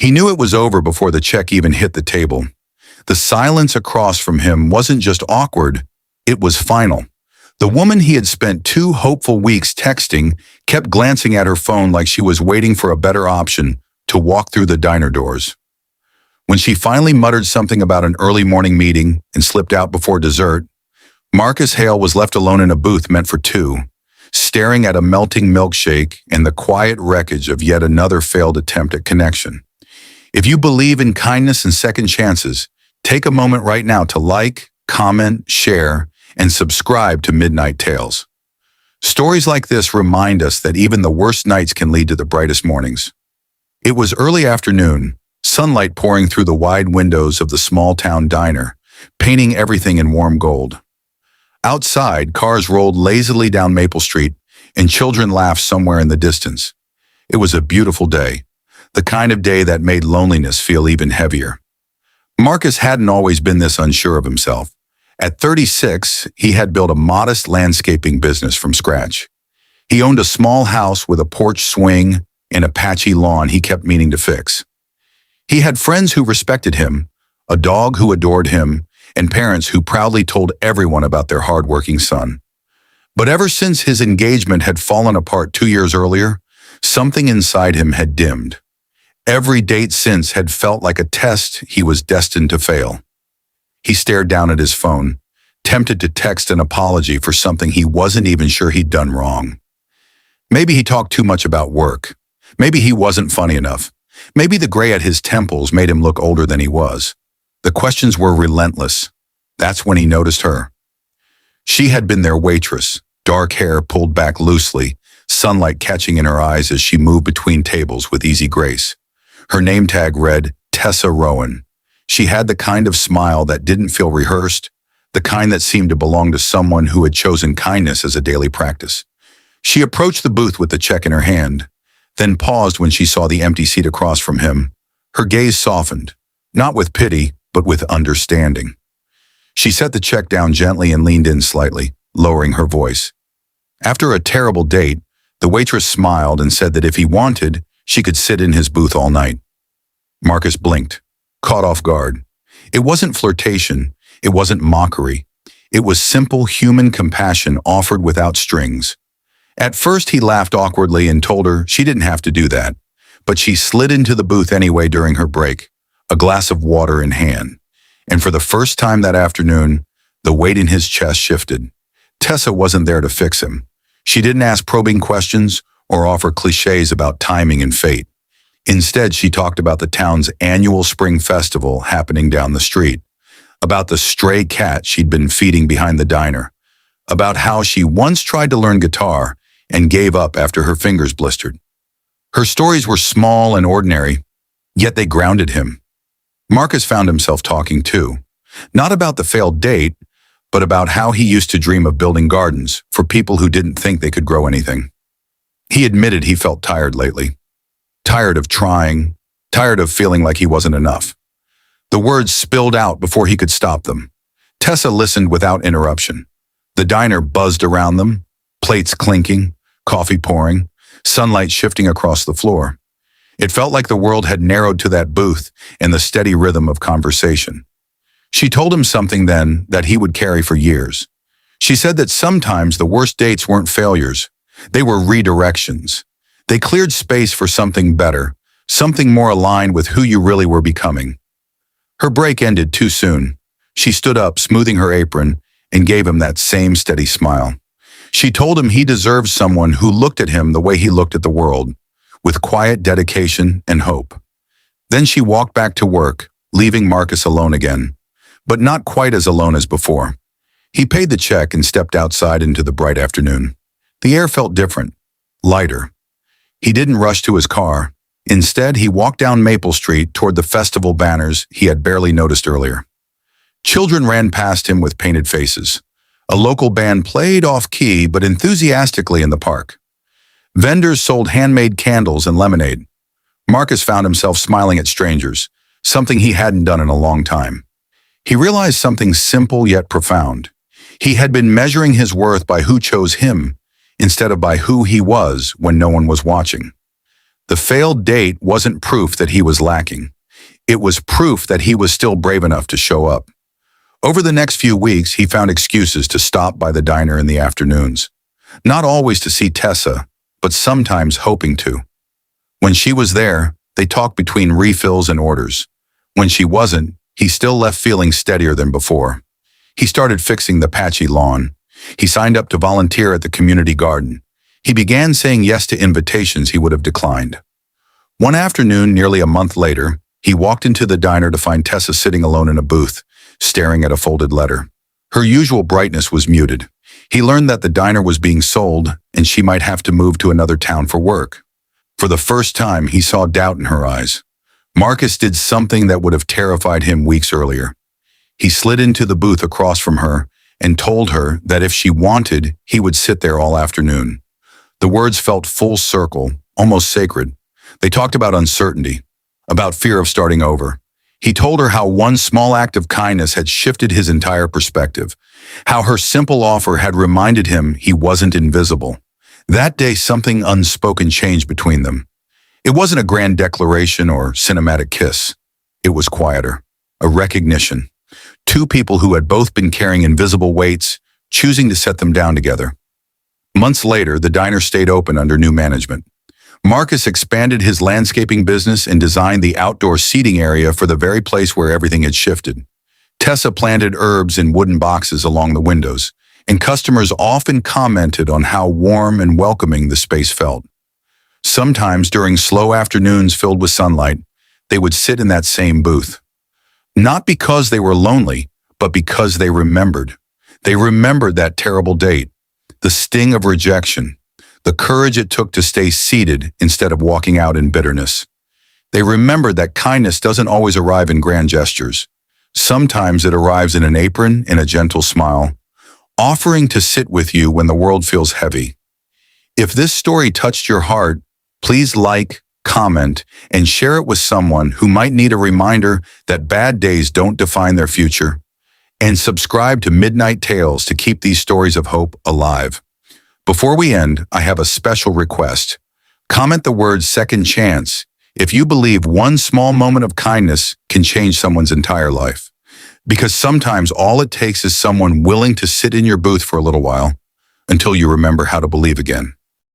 He knew it was over before the check even hit the table. The silence across from him wasn't just awkward, it was final. The woman he had spent 2 hopeful weeks texting kept glancing at her phone like she was waiting for a better option to walk through the diner doors. When she finally muttered something about an early morning meeting and slipped out before dessert, Marcus Hale was left alone in a booth meant for 2, staring at a melting milkshake and the quiet wreckage of yet another failed attempt at connection. If you believe in kindness and second chances, take a moment right now to like, comment, share, and subscribe to Midnight Tales. Stories like this remind us that even the worst nights can lead to the brightest mornings. It was early afternoon, sunlight pouring through the wide windows of the small-town diner, painting everything in warm gold. Outside, cars rolled lazily down Maple Street, and children laughed somewhere in the distance. It was a beautiful day, the kind of day that made loneliness feel even heavier. Marcus hadn't always been this unsure of himself. At 36, he had built a modest landscaping business from scratch. He owned a small house with a porch swing and a patchy lawn he kept meaning to fix. He had friends who respected him, a dog who adored him, and parents who proudly told everyone about their hard-working son. But ever since his engagement had fallen apart 2 years earlier, something inside him had dimmed. Every date since had felt like a test he was destined to fail. He stared down at his phone, tempted to text an apology for something he wasn't even sure he'd done wrong. Maybe he talked too much about work. Maybe he wasn't funny enough. Maybe the gray at his temples made him look older than he was. The questions were relentless. That's when he noticed her. She had been their waitress, dark hair pulled back loosely, sunlight catching in her eyes as she moved between tables with easy grace. Her name tag read, Tessa Rowan. She had the kind of smile that didn't feel rehearsed, the kind that seemed to belong to someone who had chosen kindness as a daily practice. She approached the booth with the check in her hand, then paused when she saw the empty seat across from him. Her gaze softened, not with pity, but with understanding. She set the check down gently and leaned in slightly, lowering her voice. After a terrible date, the waitress smiled and said that if he wanted, she could sit in his booth all night. Marcus blinked, caught off guard. It wasn't flirtation, it wasn't mockery. It was simple human compassion offered without strings. At first he laughed awkwardly and told her she didn't have to do that, but she slid into the booth anyway during her break, a glass of water in hand. And for the first time that afternoon, the weight in his chest shifted. Tessa wasn't there to fix him. She didn't ask probing questions or offer cliches about timing and fate. Instead, she talked about the town's annual spring festival happening down the street, about the stray cat she'd been feeding behind the diner, about how she once tried to learn guitar and gave up after her fingers blistered. Her stories were small and ordinary, yet they grounded him. Marcus found himself talking too, not about the failed date, but about how he used to dream of building gardens for people who didn't think they could grow anything. He admitted he felt tired lately. Tired of trying, tired of feeling like he wasn't enough. The words spilled out before he could stop them. Tessa listened without interruption. The diner buzzed around them, plates clinking, coffee pouring, sunlight shifting across the floor. It felt like the world had narrowed to that booth and the steady rhythm of conversation. She told him something then that he would carry for years. She said that sometimes the worst dates weren't failures. They were redirections. They cleared space for something better, something more aligned with who you really were becoming. Her break ended too soon. She stood up, smoothing her apron, and gave him that same steady smile. She told him he deserved someone who looked at him the way he looked at the world, with quiet dedication and hope. Then she walked back to work, leaving Marcus alone again, but not quite as alone as before. He paid the check and stepped outside into the bright afternoon. The air felt different, lighter. He didn't rush to his car. Instead, he walked down Maple Street toward the festival banners he had barely noticed earlier. Children ran past him with painted faces. A local band played off-key but enthusiastically in the park. Vendors sold handmade candles and lemonade. Marcus found himself smiling at strangers, something he hadn't done in a long time. He realized something simple yet profound. He had been measuring his worth by who chose him, instead of by who he was when no one was watching. The failed date wasn't proof that he was lacking. It was proof that he was still brave enough to show up. Over the next few weeks, he found excuses to stop by the diner in the afternoons. Not always to see Tessa, but sometimes hoping to. When she was there, they talked between refills and orders. When she wasn't, he still left feeling steadier than before. He started fixing the patchy lawn. He signed up to volunteer at the community garden. He began saying yes to invitations he would have declined. One afternoon, nearly a month later, he walked into the diner to find Tessa sitting alone in a booth, staring at a folded letter. Her usual brightness was muted. He learned that the diner was being sold and she might have to move to another town for work. For the first time, he saw doubt in her eyes. Marcus did something that would have terrified him weeks earlier. He slid into the booth across from her and told her that if she wanted, he would sit there all afternoon. The words felt full circle, almost sacred. They talked about uncertainty, about fear of starting over. He told her how one small act of kindness had shifted his entire perspective, how her simple offer had reminded him he wasn't invisible. That day, something unspoken changed between them. It wasn't a grand declaration or cinematic kiss. It was quieter, a recognition. Two people who had both been carrying invisible weights, choosing to set them down together. Months later, the diner stayed open under new management. Marcus expanded his landscaping business and designed the outdoor seating area for the very place where everything had shifted. Tessa planted herbs in wooden boxes along the windows, and customers often commented on how warm and welcoming the space felt. Sometimes during slow afternoons filled with sunlight, they would sit in that same booth. Not because they were lonely, but because they remembered. They remembered that terrible date, the sting of rejection, the courage it took to stay seated instead of walking out in bitterness. They remembered that kindness doesn't always arrive in grand gestures. Sometimes it arrives in an apron, in a gentle smile, offering to sit with you when the world feels heavy. If this story touched your heart, please like, comment, and share it with someone who might need a reminder that bad days don't define their future. And subscribe to Midnight Tales to keep these stories of hope alive. Before we end, I have a special request. Comment the word second chance if you believe one small moment of kindness can change someone's entire life. Because sometimes all it takes is someone willing to sit in your booth for a little while until you remember how to believe again.